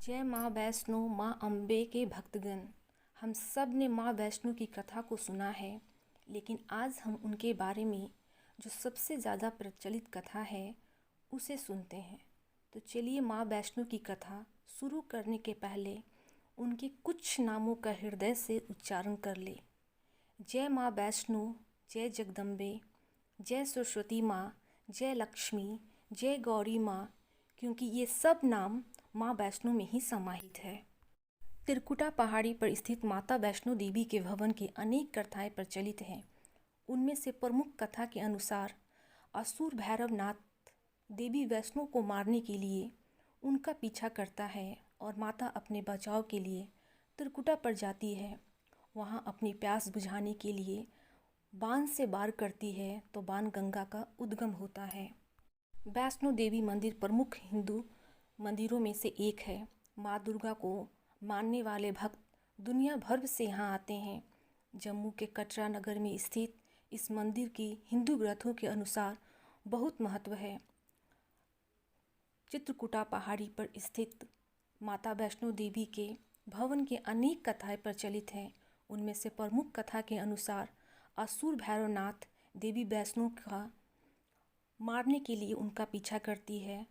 जय माँ वैष्णो माँ अम्बे के भक्तगण। हम सब ने माँ वैष्णो की कथा को सुना है, लेकिन आज हम उनके बारे में जो सबसे ज़्यादा प्रचलित कथा है उसे सुनते हैं। तो चलिए माँ वैष्णो की कथा शुरू करने के पहले उनके कुछ नामों का हृदय से उच्चारण कर ले। जय माँ वैष्णो, जय जगदम्बे, जय सरस्वती माँ, जय लक्ष्मी, जय गौरी माँ, क्योंकि ये सब नाम माँ वैष्णो में ही समाहित है। त्रिकुटा पहाड़ी पर स्थित माता वैष्णो देवी के भवन की अनेक कथाएं प्रचलित हैं। उनमें से प्रमुख कथा के अनुसार असुर भैरवनाथ देवी वैष्णो को मारने के लिए उनका पीछा करता है और माता अपने बचाव के लिए त्रिकुटा पर जाती है। वहाँ अपनी प्यास बुझाने के लिए बाण से वार करती है तो बाण गंगा का उद्गम होता है। वैष्णो देवी मंदिर प्रमुख हिंदू मंदिरों में से एक है। माँ दुर्गा को मानने वाले भक्त दुनिया भर से यहाँ आते हैं। जम्मू के कटरा नगर में स्थित इस मंदिर की हिंदू ग्रंथों के अनुसार बहुत महत्व है। चित्रकूटा पहाड़ी पर स्थित माता वैष्णो देवी के भवन के अनेक कथाएं प्रचलित हैं। उनमें से प्रमुख कथा के अनुसार असुर भैरवनाथ देवी वैष्णो का मारने के लिए उनका पीछा करती है।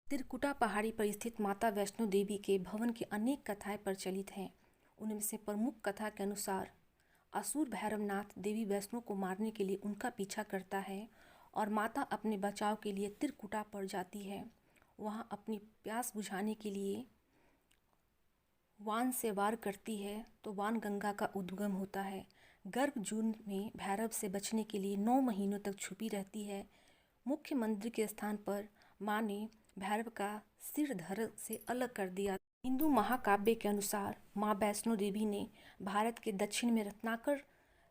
त्रिकुटा पहाड़ी पर स्थित माता वैष्णो देवी के भवन की अनेक कथाएं प्रचलित हैं। उनमें से प्रमुख कथा के अनुसार असुर भैरवनाथ देवी वैष्णो को मारने के लिए उनका पीछा करता है और माता अपने बचाव के लिए त्रिकुटा पर जाती है। वहाँ अपनी प्यास बुझाने के लिए वाण से वार करती है तो वाण गंगा का उद्गम होता है। गर्भ जून में भैरव से बचने के लिए 9 महीनों तक छुपी रहती है। मुख्य मंदिर के स्थान पर माँ ने भैरव का सिर धड़ से अलग कर दिया। हिंदू महाकाव्य के अनुसार माँ वैष्णो देवी ने भारत के दक्षिण में रत्नाकर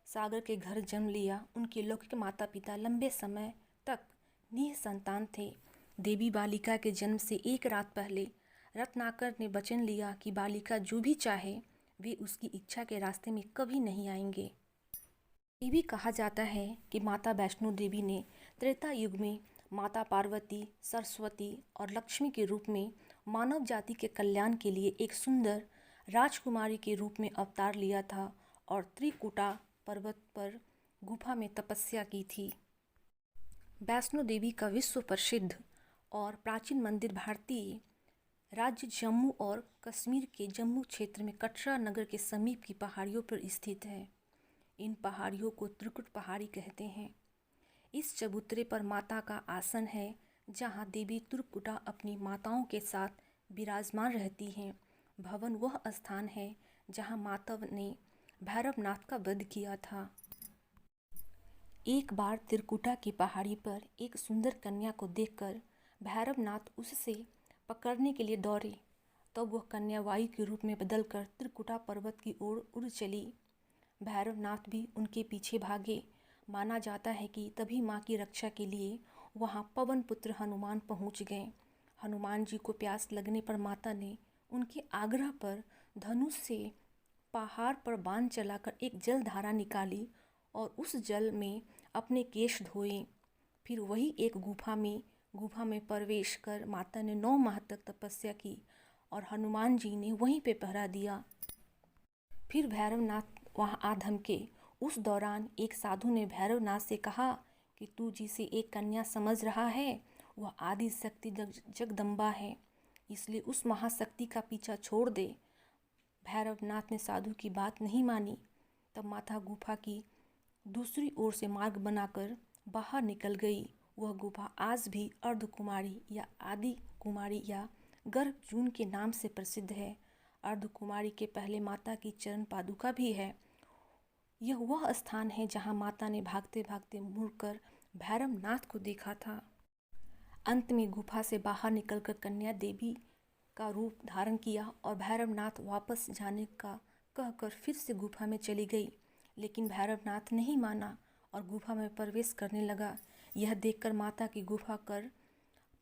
सागर के घर जन्म लिया। उनके लौकिक माता पिता लंबे समय तक निसंतान थे। देवी बालिका के जन्म से एक रात पहले रत्नाकर ने वचन लिया कि बालिका जो भी चाहे वे उसकी इच्छा के रास्ते में कभी नहीं आएंगे। ये भी कहा जाता है कि माता वैष्णो देवी ने त्रेता युग में माता पार्वती, सरस्वती और लक्ष्मी के रूप में मानव जाति के कल्याण के लिए एक सुंदर राजकुमारी के रूप में अवतार लिया था और त्रिकुटा पर्वत पर गुफा में तपस्या की थी। वैष्णो देवी का विश्व प्रसिद्ध और प्राचीन मंदिर भारतीय राज्य जम्मू और कश्मीर के जम्मू क्षेत्र में कटरा नगर के समीप की पहाड़ियों पर स्थित है। इन पहाड़ियों को त्रिकुट पहाड़ी कहते हैं। इस चबूतरे पर माता का आसन है, जहाँ देवी त्रिकुटा अपनी माताओं के साथ विराजमान रहती हैं। भवन वह स्थान है जहाँ माता ने भैरवनाथ का वध किया था। एक बार त्रिकुटा की पहाड़ी पर एक सुंदर कन्या को देखकर भैरवनाथ उससे पकड़ने के लिए दौड़े। तब वह कन्या वायु के रूप में बदलकर त्रिकुटा पर्वत की ओर उड़ चली। भैरवनाथ भी उनके पीछे भागे। माना जाता है कि तभी माँ की रक्षा के लिए वहाँ पवन पुत्र हनुमान पहुँच गए। हनुमान जी को प्यास लगने पर माता ने उनके आग्रह पर धनुष से पहाड़ पर बाण चलाकर एक जल धारा निकाली और उस जल में अपने केश धोए। फिर वही एक गुफा में प्रवेश कर माता ने 9 माह तक तपस्या की और हनुमान जी ने वहीं पे पहरा दिया। फिर भैरवनाथ वहाँ आ धमके। उस दौरान एक साधु ने भैरवनाथ से कहा कि तू जिसे एक कन्या समझ रहा है वह आदि शक्ति जगदम्बा है, इसलिए उस महाशक्ति का पीछा छोड़ दे। भैरवनाथ ने साधु की बात नहीं मानी। तब माता गुफा की दूसरी ओर से मार्ग बनाकर बाहर निकल गई। वह गुफा आज भी अर्धकुमारी या आदि कुमारी या गर्भजून के नाम से प्रसिद्ध है। अर्धकुमारी के पहले माता की चरण पादुका भी है। यह वह स्थान है जहां माता ने भागते भागते मुड़कर भैरवनाथ को देखा था। अंत में गुफा से बाहर निकलकर कन्या देवी का रूप धारण किया और भैरवनाथ वापस जाने का कहकर फिर से गुफा में चली गई। लेकिन भैरवनाथ नहीं माना और गुफा में प्रवेश करने लगा। यह देखकर माता की गुफा कर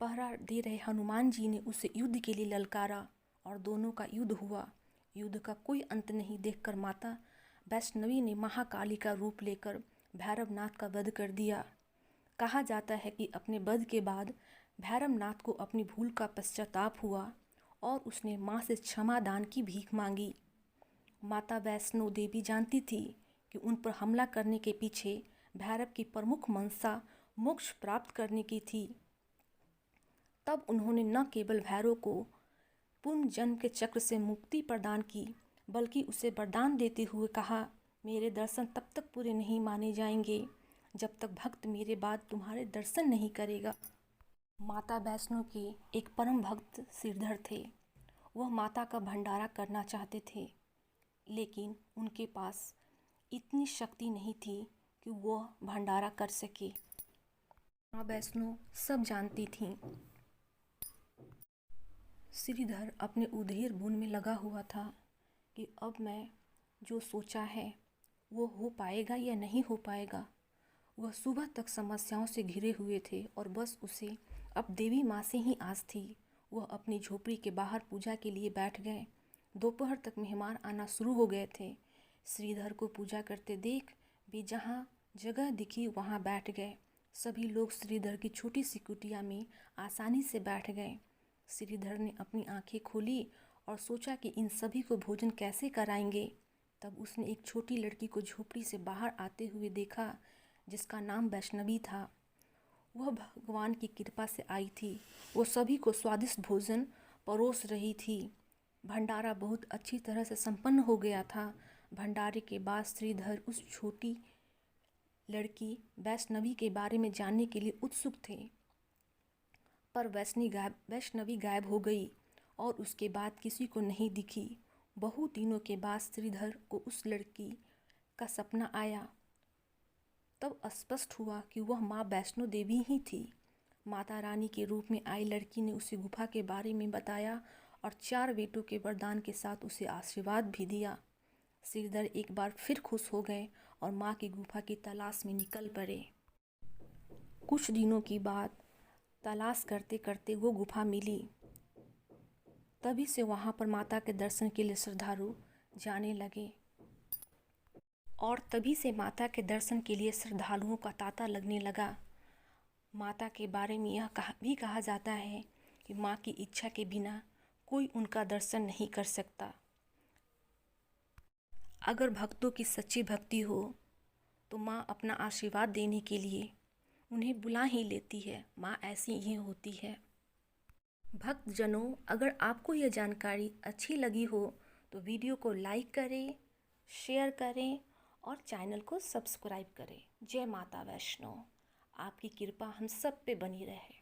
पहरा दे रहे हनुमान जी ने उसे युद्ध के लिए ललकारा और दोनों का युद्ध हुआ। युद्ध का कोई अंत नहीं देखकर माता वैष्णवी ने महाकाली का रूप लेकर भैरवनाथ का वध कर दिया। कहा जाता है कि अपने वध के बाद भैरवनाथ को अपनी भूल का पश्चाताप हुआ और उसने माँ से क्षमा दान की भीख मांगी। माता वैष्णो देवी जानती थी कि उन पर हमला करने के पीछे भैरव की प्रमुख मंशा मोक्ष प्राप्त करने की थी। तब उन्होंने न केवल भैरव को पुनर्जन्म के चक्र से मुक्ति प्रदान की, बल्कि उसे वरदान देते हुए कहा, मेरे दर्शन तब तक पूरे नहीं माने जाएंगे जब तक भक्त मेरे बाद तुम्हारे दर्शन नहीं करेगा। माता वैष्णो के एक परम भक्त श्रीधर थे। वह माता का भंडारा करना चाहते थे, लेकिन उनके पास इतनी शक्ति नहीं थी कि वह भंडारा कर सके। माँ वैष्णो सब जानती थीं। श्रीधर अपने उधेड़ बुन में लगा हुआ था कि अब मैं जो सोचा है वो हो पाएगा या नहीं हो पाएगा। वह सुबह तक समस्याओं से घिरे हुए थे और बस उसे अब देवी माँ से ही आस थी। वह अपनी झोपड़ी के बाहर पूजा के लिए बैठ गए। दोपहर तक मेहमान आना शुरू हो गए थे। श्रीधर को पूजा करते देख वे जहाँ जगह दिखी वहाँ बैठ गए। सभी लोग श्रीधर की छोटी सी कुटिया में आसानी से बैठ गए। श्रीधर ने अपनी आंखें खोली और सोचा कि इन सभी को भोजन कैसे कराएंगे। तब उसने एक छोटी लड़की को झोपड़ी से बाहर आते हुए देखा, जिसका नाम वैष्णवी था। वह भगवान की कृपा से आई थी। वो सभी को स्वादिष्ट भोजन परोस रही थी। भंडारा बहुत अच्छी तरह से संपन्न हो गया था। भंडारे के बाद श्रीधर उस छोटी लड़की वैष्णवी के बारे में जानने के लिए उत्सुक थे, पर वैष्णवी गायब हो गई और उसके बाद किसी को नहीं दिखी। बहुत दिनों के बाद श्रीधर को उस लड़की का सपना आया। तब स्पष्ट हुआ कि वह माँ वैष्णो देवी ही थी। माता रानी के रूप में आई लड़की ने उसे गुफा के बारे में बताया और 4 बेटों के वरदान के साथ उसे आशीर्वाद भी दिया। श्रीधर एक बार फिर खुश हो गए और माँ की गुफा की तलाश में निकल पड़े। कुछ दिनों की बाद तलाश करते करते वो गुफा मिली। तभी से वहाँ पर माता के दर्शन के लिए श्रद्धालु जाने लगे और तभी से माता के दर्शन के लिए श्रद्धालुओं का तांता लगने लगा। माता के बारे में यह भी कहा जाता है कि माँ की इच्छा के बिना कोई उनका दर्शन नहीं कर सकता। अगर भक्तों की सच्ची भक्ति हो तो माँ अपना आशीर्वाद देने के लिए उन्हें बुला ही लेती है। माँ ऐसी ही होती है। भक्तजनों, अगर आपको यह जानकारी अच्छी लगी हो तो वीडियो को लाइक करें, शेयर करें और चैनल को सब्सक्राइब करें। जय माता वैष्णो। आपकी कृपा हम सब पे बनी रहे।